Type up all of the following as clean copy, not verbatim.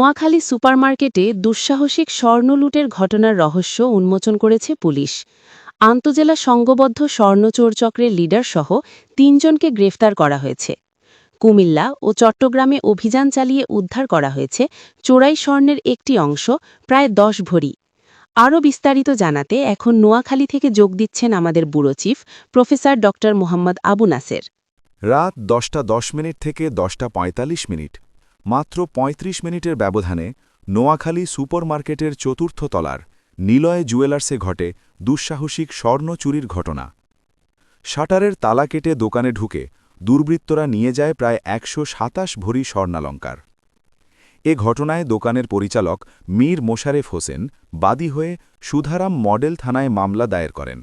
নোয়াখালী সুপারমার্কেটে দুঃসাহসিক স্বর্ণ লুটের ঘটনার রহস্য উন্মোচন করেছে পুলিশ। আন্তজেলা সংঘবদ্ধ স্বর্ণচোর চক্রের লিডারসহ ৩ জনকে গ্রেফতার করা হয়েছে। কুমিল্লা ও চট্টগ্রামে অভিযান চালিয়ে উদ্ধার করা হয়েছে চোরাই স্বর্ণের একটি অংশ, প্রায় ১০ ভরি। আরও বিস্তারিত জানাতে এখন নোয়াখালী থেকে যোগ দিচ্ছেন আমাদের ব্যুরো চিফ প্রফেসর ড মোহাম্মদ আবু নাসের। রাত ১০:১০ থেকে ১০:৪৫, মাত্র ৩৫ মিনিটের ব্যবধানে নোয়াখালী সুপারমার্কেটের চতুর্থ তলার নিলয় জুয়েলার্সে ঘটে দুঃসাহসিক স্বর্ণ চুরির ঘটনা। শাটারের তালা কেটে দোকানে ঢুকে দুর্বৃত্তরা নিয়ে যায় প্রায় ১২৭ ভরি স্বর্ণালঙ্কার। এ ঘটনায় দোকানের পরিচালক মীর মোশারেফ হোসেন বাদী হয়ে সুধারাম মডেল থানায় মামলা দায়ের করেন।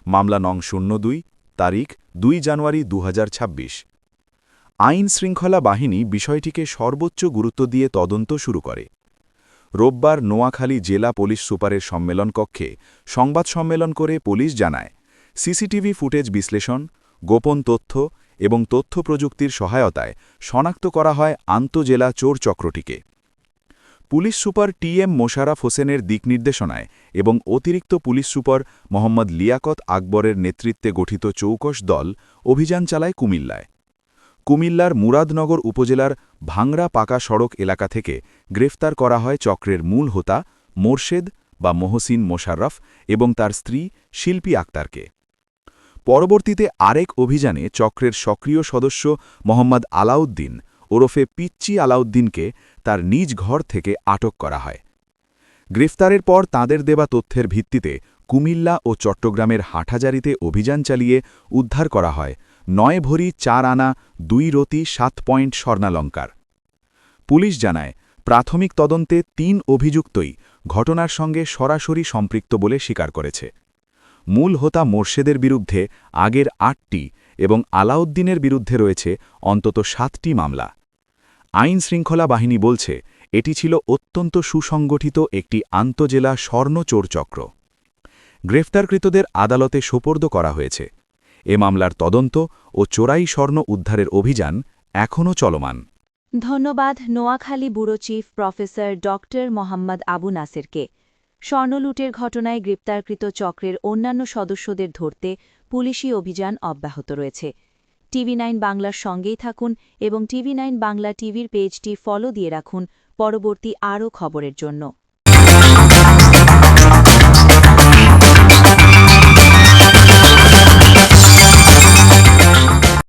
মামলা নং ০২, তারিখ ২ জানুয়ারি ২০২৬। আইন শৃঙ্খলা বাহিনী বিষয়টিকে সর্বোচ্চ গুরুত্ব দিয়ে তদন্ত শুরু করে। রোববার নোয়াখালী জেলা পুলিশ সুপারের সম্মেলন কক্ষে সংবাদ সম্মেলন করে পুলিশ জানায়, সিসিটিভি ফুটেজ বিশ্লেষণ, গোপন তথ্য এবং তথ্য প্রযুক্তির সহায়তায় শনাক্ত করা হয় আন্তজেলা চোর চক্রটিকে। Police super T M. মোশাররফ হোসেনের দিকনির্দেশনায় এবং অতিরিক্ত পুলিশ সুপার মোহাম্মদ লিয়াকত আকবরের নেতৃত্বে গঠিত চৌকস দল অভিযান চালায় কুমিল্লায়। কুমিল্লার মুরাদনগর উপজেলার ভাংরা পাকা সড়ক এলাকা থেকে গ্রেফতার করা হয় চক্রের মূল হোতা মোরশেদ বা মহসিন মোশাররফ এবং তার স্ত্রী শিল্পী আক্তারকে। পরবর্তীতে আরেক অভিযানে চক্রের সক্রিয় সদস্য মোহাম্মদ আলাউদ্দিন ওরফে পিচ্চি আলাউদ্দিনকে তার নিজ ঘর থেকে আটক করা হয়। গ্রেফতারের পর তাঁদের দেওয়া তথ্যের ভিত্তিতে কুমিল্লা ও চট্টগ্রামের হাটহাজারীতে অভিযান চালিয়ে উদ্ধার করা হয় ৯ ভরি ৪ আনা ২ রতি ৭ পয়েন্ট স্বর্ণালঙ্কার। পুলিশ জানায়, প্রাথমিক তদন্তে ৩ অভিযুক্তই ঘটনার সঙ্গে সরাসরি সম্পৃক্ত বলে স্বীকার করেছে। মূল হোতা মোরশেদের বিরুদ্ধে আগের ৮টি এবং আলাউদ্দিনের বিরুদ্ধে রয়েছে অন্তত ৭টি মামলা। আইন শৃঙ্খলা বাহিনী বলছে, এটি ছিল অত্যন্ত সুসংগঠিত একটি আন্তজেলা স্বর্ণ চোর চক্র। গ্রেফতারকৃতদের আদালতে সোপর্দ করা হয়েছে। এ মামলার তদন্ত ও চোরাই স্বর্ণ উদ্ধারের অভিযান এখনও চলমান। ধন্যবাদ নোয়াখালী ব্যুরো চিফ প্রফেসর ড মোহাম্মদ আবু নাসেরকে। স্বর্ণলুটের ঘটনায় গ্রেপ্তারকৃত চক্রের অন্যান্য সদস্যদের ধরতে পুলিশি অভিযান অব্যাহত রয়েছে। টিভি9 বাংলার সঙ্গেই থাকুন এবং টিভি9 বাংলা টিভির পেজটি ফলো দিয়ে রাখুন পরবর্তী আরও খবরের জন্য।